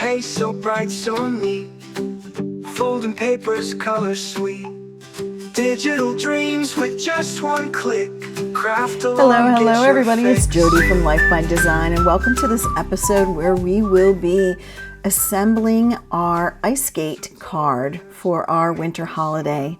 pace so bright, so neat. Folding papers, color sweet. Digital dreams with just one click. Craft along, Hello everybody, it's Jody from Life by Design, and welcome to this episode where we will be assembling our ice skate card for our winter holiday.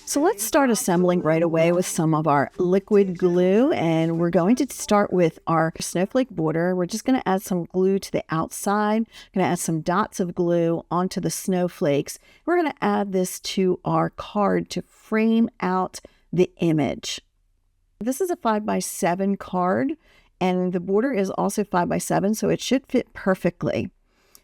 So let's start assembling right away with some of our liquid glue, and we're going to start with our snowflake border. We're just going to add some glue to the outside. Going to add some dots of glue onto the snowflakes. We're going to add this to our card to frame out the image. This is a 5x7 card, and the border is also 5x7, so it should fit perfectly.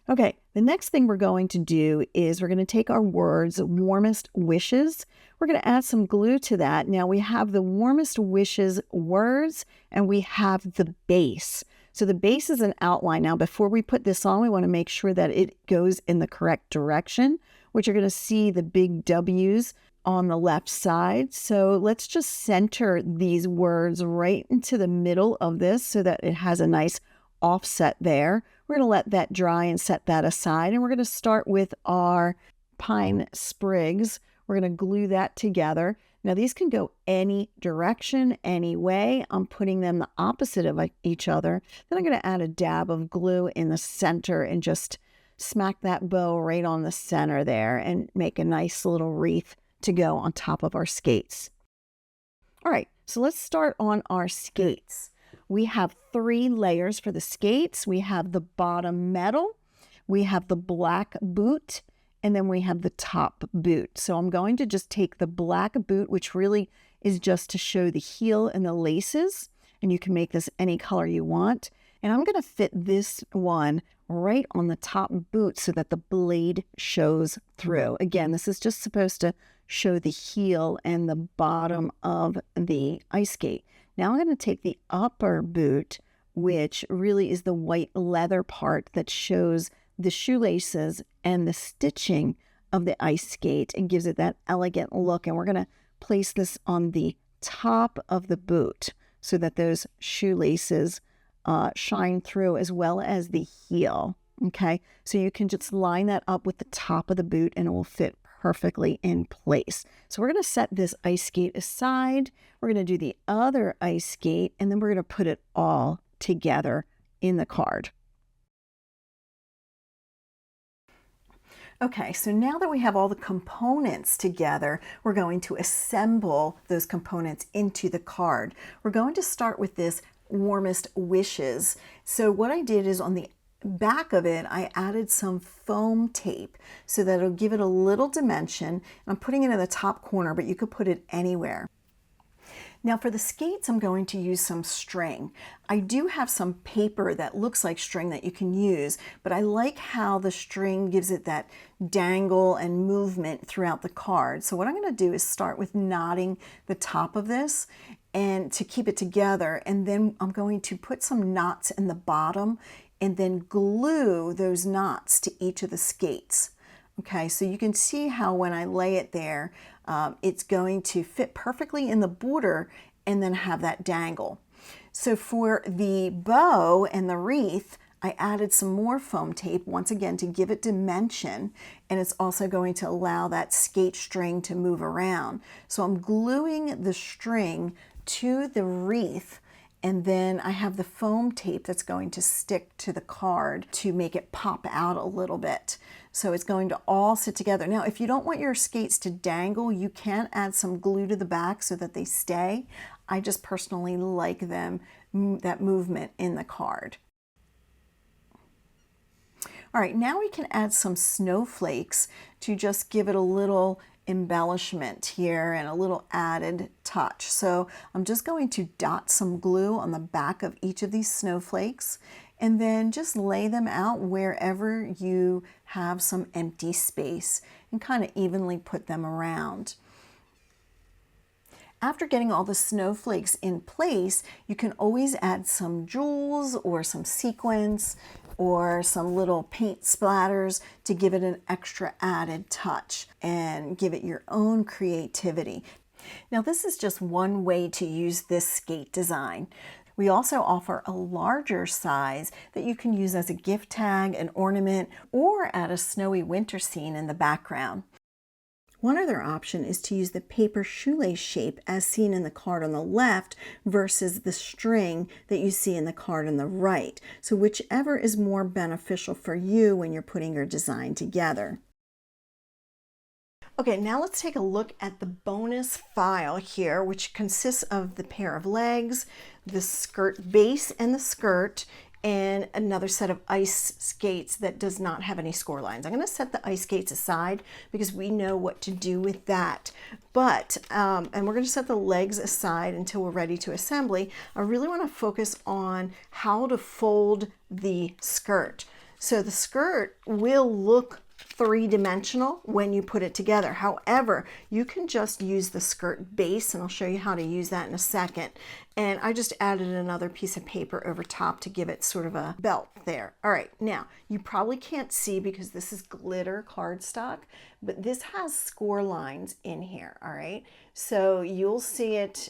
Okay, the next thing we're going to do is we're going to take our words, warmest wishes. We're going to add some glue to that. Now we have the warmest wishes words, and we have the base. So the base is an outline. Now before we put this on, we want to make sure that it goes in the correct direction, which you're going to see the big W's on the left side. So let's just center these words right into the middle of this so that it has a nice offset there. We're going to let that dry and set that aside. And we're going to start with our pine sprigs. We're going to glue that together. Now these can go any direction, any way. I'm putting them the opposite of each other. Then I'm going to add a dab of glue in the center and just smack that bow right on the center there and make a nice little wreath to go on top of our skates. All right, so let's start on our skates. We have 3 layers for the skates. We have the bottom metal, we have the black boot, and then we have the top boot. So I'm going to just take the black boot, which really is just to show the heel and the laces, and you can make this any color you want. And I'm going to fit this one right on the top boot so that the blade shows through. Again, this is just supposed to show the heel and the bottom of the ice skate. Now I'm going to take the upper boot, which really is the white leather part that shows the shoelaces and the stitching of the ice skate and gives it that elegant look. And we're going to place this on the top of the boot so that those shoelaces shine through, as well as the heel. Okay, so you can just line that up with the top of the boot and it will fit perfectly in place. So we're going to set this ice skate aside. We're going to do the other ice skate, and then we're going to put it all together in the card. Okay, so now that we have all the components together, we're going to assemble those components into the card. We're going to start with this warmest wishes. So what I did is on the back of it, I added some foam tape so that it'll give it a little dimension. I'm putting it in the top corner, but you could put it anywhere. Now for the skates, I'm going to use some string. I do have some paper that looks like string that you can use, but I like how the string gives it that dangle and movement throughout the card. So what I'm going to do is start with knotting the top of this and to keep it together, and then I'm going to put some knots in the bottom and then glue those knots to each of the skates. Okay, so you can see how when I lay it there, it's going to fit perfectly in the border and then have that dangle. So for the bow and the wreath, I added some more foam tape, once again to give it dimension, and it's also going to allow that skate string to move around. So I'm gluing the string to the wreath, and then I have the foam tape that's going to stick to the card to make it pop out a little bit. So it's going to all sit together. Now, if you don't want your skates to dangle, you can add some glue to the back so that they stay. I just personally like them, that movement in the card. All right, now we can add some snowflakes to just give it a little embellishment here and a little added touch. So I'm just going to dot some glue on the back of each of these snowflakes and then just lay them out wherever you have some empty space and kind of evenly put them around. After getting all the snowflakes in place, you can always add some jewels or some sequins or some little paint splatters to give it an extra added touch and give it your own creativity. Now this is just one way to use this skate design. We also offer a larger size that you can use as a gift tag, an ornament, or add a snowy winter scene in the background. One other option is to use the paper shoelace shape as seen in the card on the left versus the string that you see in the card on the right. So whichever is more beneficial for you when you're putting your design together. Okay, now let's take a look at the bonus file here, which consists of the pair of legs, the skirt base and the skirt, and another set of ice skates that does not have any score lines. I'm going to set the ice skates aside because we know what to do with that. But, and we're going to set the legs aside until we're ready to assembly. I really want to focus on how to fold the skirt. So the skirt will look three-dimensional when you put it together. However, you can just use the skirt base, and I'll show you how to use that in a second. And I just added another piece of paper over top to give it sort of a belt there. All right, now you probably can't see because this is glitter cardstock, but this has score lines in here. All right, so you'll see it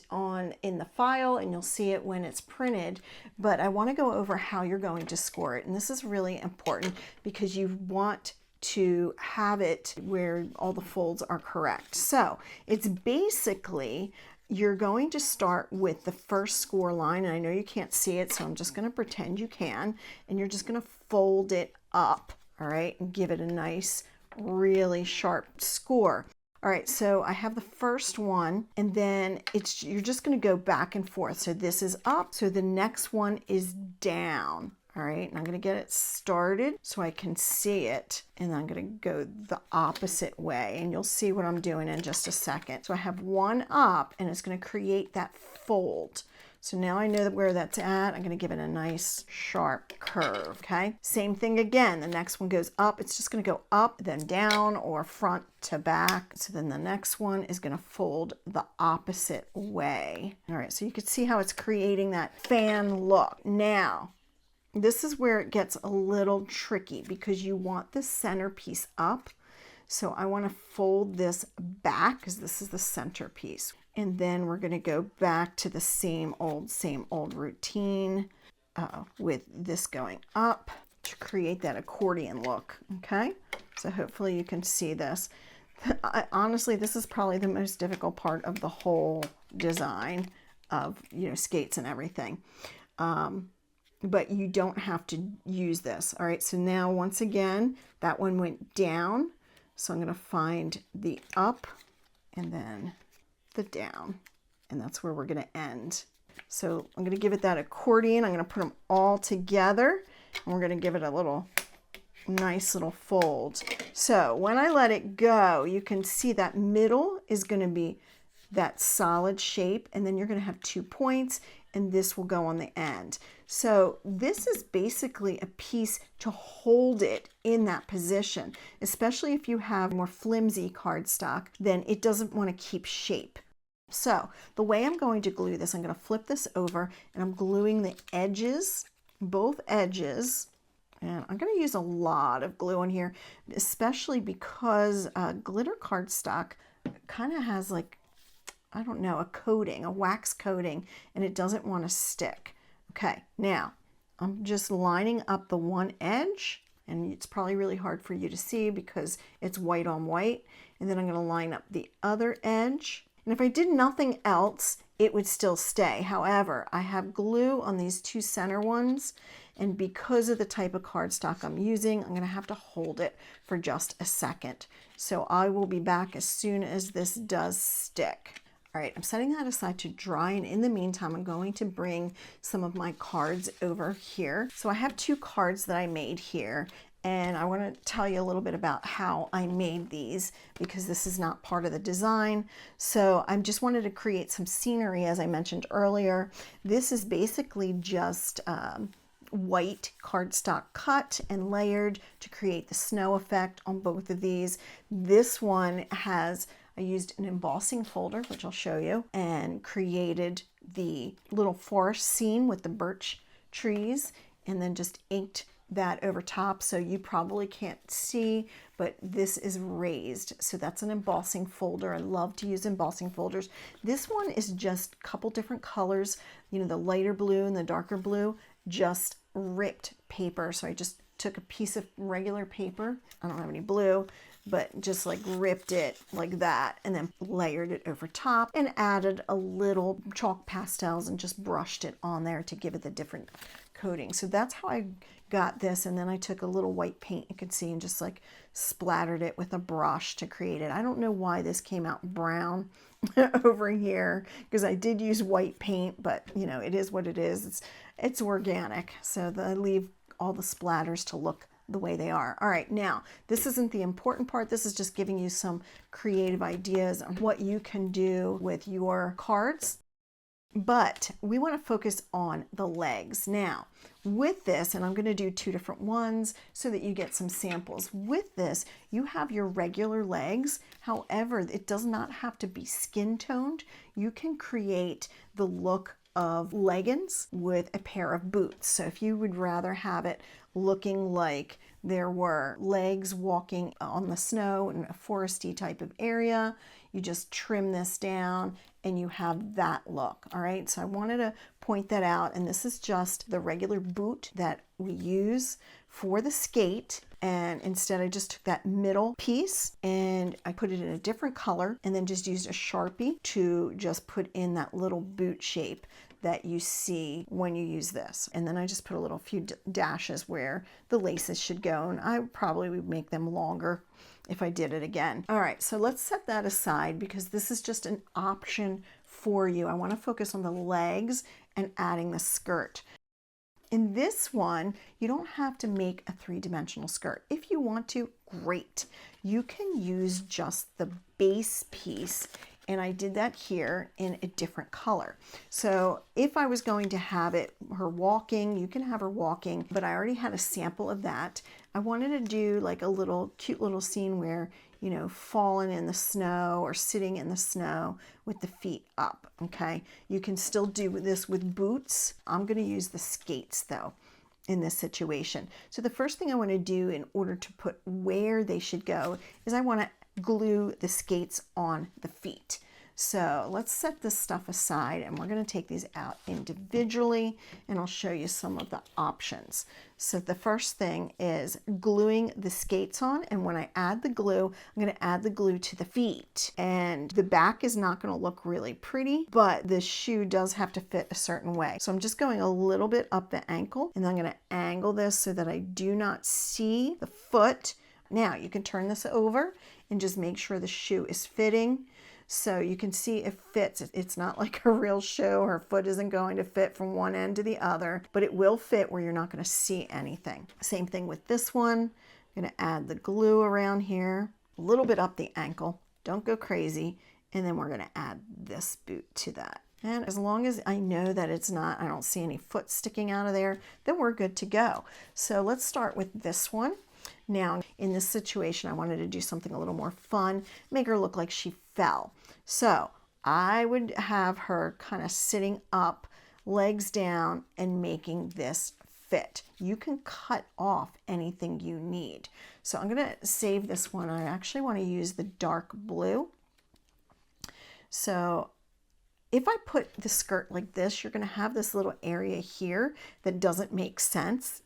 in the file and you'll see it when it's printed, but I want to go over how you're going to score it. And this is really important because you want to have it where all the folds are correct. So it's basically, you're going to start with the first score line, and I know you can't see it, so I'm just going to pretend you can, and you're just going to fold it up, all right, and give it a nice, really sharp score. All right, so I have the first one, and then you're just going to go back and forth. So this is up, so the next one is down. All right, and I'm going to get it started so I can see it, and then I'm going to go the opposite way, and you'll see what I'm doing in just a second. So I have one up, and it's going to create that fold. So now I know where that's at. I'm going to give it a nice sharp curve, okay? Same thing again. The next one goes up. It's just going to go up, then down, or front to back. So then the next one is going to fold the opposite way. All right, so you can see how it's creating that fan look. Now, this is where it gets a little tricky because you want the centerpiece up. So I want to fold this back because this is the centerpiece. And then we're going to go back to the same old routine with this going up to create that accordion look. Okay, so hopefully you can see this. Honestly, this is probably the most difficult part of the whole design of, skates and everything. But you don't have to use this. All right, so now once again, that one went down. So I'm going to find the up and then the down, and that's where we're going to end. So I'm going to give it that accordion. I'm going to put them all together, and we're going to give it a nice little fold. So when I let it go, you can see that middle is going to be that solid shape, and then you're going to have 2 points, and this will go on the end. So this is basically a piece to hold it in that position, especially if you have more flimsy cardstock, then it doesn't want to keep shape. So the way I'm going to glue this, I'm going to flip this over, and I'm gluing the edges, both edges, and I'm going to use a lot of glue in here, especially because glitter cardstock kind of has like, I don't know, a coating, a wax coating, and it doesn't want to stick. Okay, now I'm just lining up the one edge, and it's probably really hard for you to see because it's white on white, and then I'm going to line up the other edge. And if I did nothing else, it would still stay. However, I have glue on these 2 center ones, and because of the type of cardstock I'm using, I'm going to have to hold it for just a second. So I will be back as soon as this does stick. All right, I'm setting that aside to dry, and in the meantime, I'm going to bring some of my cards over here. So I have 2 cards that I made here, and I want to tell you a little bit about how I made these because this is not part of the design. So I just wanted to create some scenery, as I mentioned earlier. This is basically just white cardstock cut and layered to create the snow effect on both of these. This one has, I used an embossing folder, which I'll show you, and created the little forest scene with the birch trees, and then just inked that over top, so you probably can't see, but this is raised. So that's an embossing folder. I love to use embossing folders. This one is just a couple different colors, you know, the lighter blue and the darker blue, just ripped paper. So I just took a piece of regular paper. I don't have any blue, but just like ripped it like that and then layered it over top and added a little chalk pastels and just brushed it on there to give it the different coating. So that's how I got this. And then I took a little white paint, you could see, and just like splattered it with a brush to create it. I don't know why this came out brown over here, because I did use white paint, but you know, it is what it is. It's organic. So I leave all the splatters to look the way they are. All right, now this isn't the important part. This is just giving you some creative ideas on what you can do with your cards. But we want to focus on the legs. Now, with this, and I'm going to do two different ones so that you get some samples. With this, you have your regular legs. However, it does not have to be skin toned. You can create the look of leggings with a pair of boots. So if you would rather have it looking like there were legs walking on the snow in a foresty type of area, you just trim this down and you have that look. All right, so I wanted to point that out, and this is just the regular boot that we use for the skate, and instead I just took that middle piece and I put it in a different color and then just used a Sharpie to just put in that little boot shape that you see when you use this. And then I just put a little few dashes where the laces should go, and I probably would make them longer if I did it again. All right, so let's set that aside because this is just an option for you. I want to focus on the legs and adding the skirt. In this one, you don't have to make a three-dimensional skirt. If you want to, great. You can use just the base piece, and I did that here in a different color. So if I was going to have her walking, you can have her walking, but I already had a sample of that. I wanted to do like a little cute little scene where, you know, falling in the snow or sitting in the snow with the feet up, okay? You can still do this with boots. I'm gonna use the skates though in this situation. So the first thing I wanna do in order to put where they should go is I wanna glue the skates on the feet. So let's set this stuff aside and we're going to take these out individually, and I'll show you some of the options. So the first thing is gluing the skates on, and when I add the glue, I'm going to add the glue to the feet, and the back is not going to look really pretty, but the shoe does have to fit a certain way. So I'm just going a little bit up the ankle, and I'm going to angle this so that I do not see the foot. Now you can turn this over and just make sure the shoe is fitting. So you can see it fits. It's not like a real shoe. Her foot isn't going to fit from one end to the other, but it will fit where you're not going to see anything. Same thing with this one. I'm going to add the glue around here, a little bit up the ankle. Don't go crazy. And then we're going to add this boot to that. And as long as I know that I don't see any foot sticking out of there, then we're good to go. So let's start with this one. Now, in this situation, I wanted to do something a little more fun, make her look like she fell. So I would have her kind of sitting up, legs down, and making this fit. You can cut off anything you need. So I'm going to save this one. I actually want to use the dark blue. So if I put the skirt like this, you're going to have this little area here that doesn't make sense.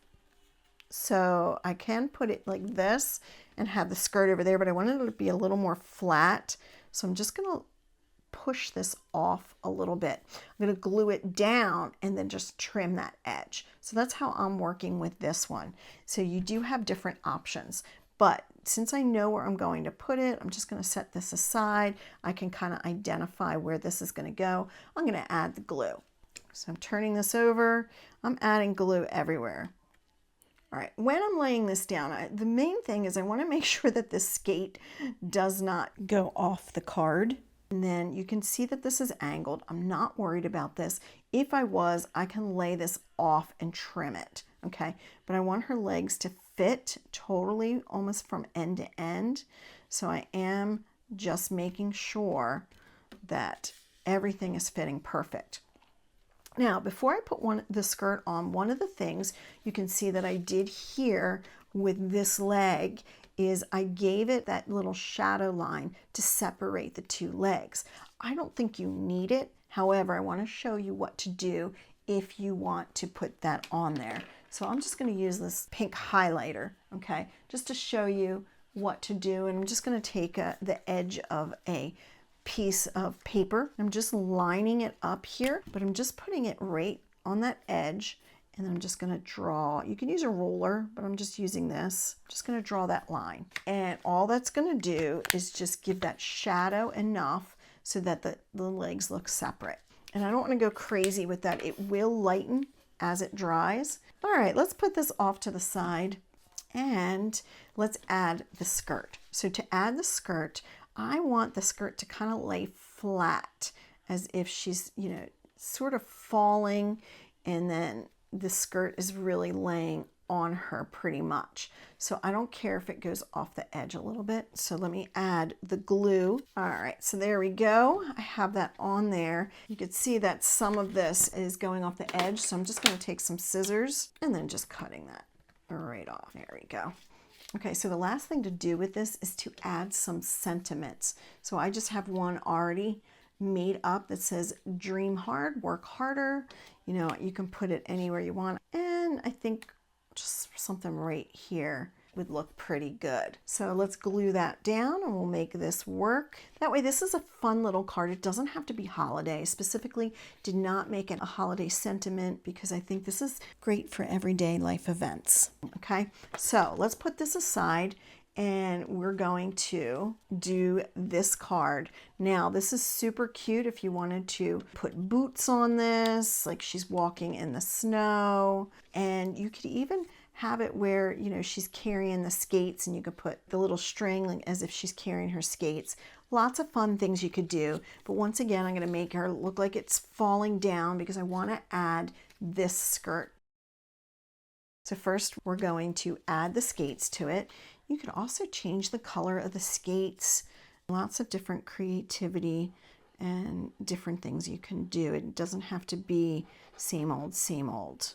So I can put it like this and have the skirt over there, but I wanted it to be a little more flat. So I'm just going to push this off a little bit. I'm going to glue it down and then just trim that edge. So that's how I'm working with this one. So you do have different options, but since I know where I'm going to put it, I'm just going to set this aside. I can kind of identify where this is going to go. I'm going to add the glue. So I'm turning this over. I'm adding glue everywhere. All right, when I'm laying this down, the main thing is I want to make sure that the skate does not go off the card. And then you can see that this is angled. I'm not worried about this. If I was, I can lay this off and trim it, okay? But I want her legs to fit totally almost from end to end. So I am just making sure that everything is fitting perfect. Now, before I put the skirt on, one of the things you can see that I did here with this leg is I gave it that little shadow line to separate the two legs. I don't think you need it. However, I want to show you what to do if you want to put that on there. So I'm just going to use this pink highlighter, okay, just to show you what to do. And I'm just going to take the edge of a piece of paper. I'm just lining it up here, but I'm just putting it right on that edge. And then I'm just going to draw. You can use a ruler, but I'm just using this. I'm just going to draw that line. And all that's going to do is just give that shadow enough so that the legs look separate. And I don't want to go crazy with that. It will lighten as it dries. All right, let's put this off to the side and let's add the skirt. So to add the skirt, I want the skirt to kind of lay flat as if she's, you know, sort of falling, and then the skirt is really laying on her pretty much. So I don't care if it goes off the edge a little bit. So let me add the glue. All right, so there we go. I have that on there. You can see that some of this is going off the edge. So I'm just going to take some scissors and then just cutting that right off. There we go. Okay, so the last thing to do with this is to add some sentiments. So I just have one already made up that says dream hard, work harder. You know, you can put it anywhere you want. And I think just something right here would look pretty good. So let's glue that down and we'll make this work. That way, this is a fun little card. It doesn't have to be holiday. Specifically, did not make it a holiday sentiment because I think this is great for everyday life events. Okay, so let's put this aside and we're going to do this card. Now, this is super cute if you wanted to put boots on this, like she's walking in the snow, and you could even have it where, you know, she's carrying the skates and you could put the little string like as if she's carrying her skates. Lots of fun things you could do. But once again, I'm going to make her look like it's falling down because I want to add this skirt. So first we're going to add the skates to it. You could also change the color of the skates. Lots of different creativity and different things you can do. It doesn't have to be same old, same old.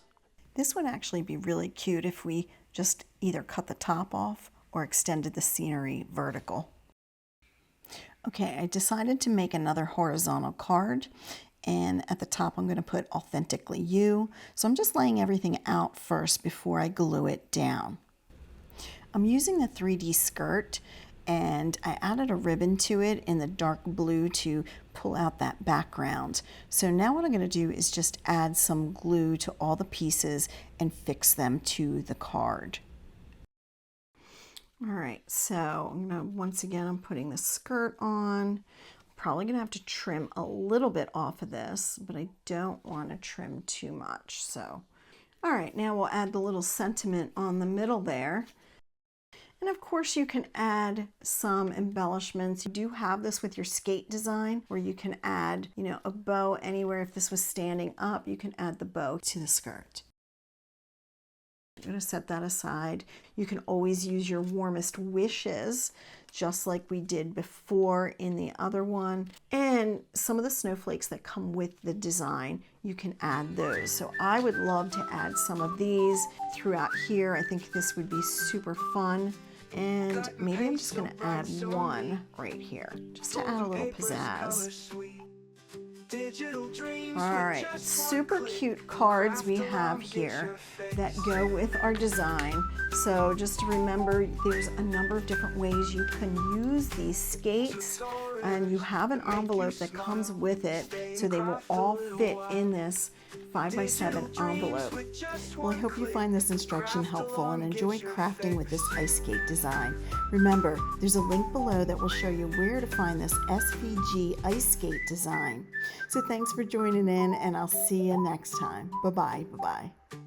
This would actually be really cute if we just either cut the top off or extended the scenery vertical. Okay, I decided to make another horizontal card, and at the top I'm going to put Authentically You. So I'm just laying everything out first before I glue it down. I'm using the 3D skirt, and I added a ribbon to it in the dark blue to pull out that background. So now what I'm going to do is just add some glue to all the pieces and fix them to the card. All right, so once again, I'm putting the skirt on. Probably going to have to trim a little bit off of this, but I don't want to trim too much. So, all right, now we'll add the little sentiment on the middle there. And of course you can add some embellishments. You do have this with your skate design where you can add, you know, a bow anywhere. If this was standing up, you can add the bow to the skirt. I'm going to set that aside. You can always use your warmest wishes, just like we did before in the other one. And some of the snowflakes that come with the design, you can add those. So I would love to add some of these throughout here. I think this would be super fun. And maybe I'm just going to add one right here, just to add a little pizzazz. All right, super cute cards we have here that go with our design. So just remember, there's a number of different ways you can use these skates, and you have an envelope that comes with it, so they will all fit in this 5x7 envelope. Well, I hope you find this instruction helpful and enjoy crafting with this ice skate design. Remember, there's a link below that will show you where to find this SVG ice skate design. So thanks for joining in, and I'll see you next time. Bye-bye. Bye-bye.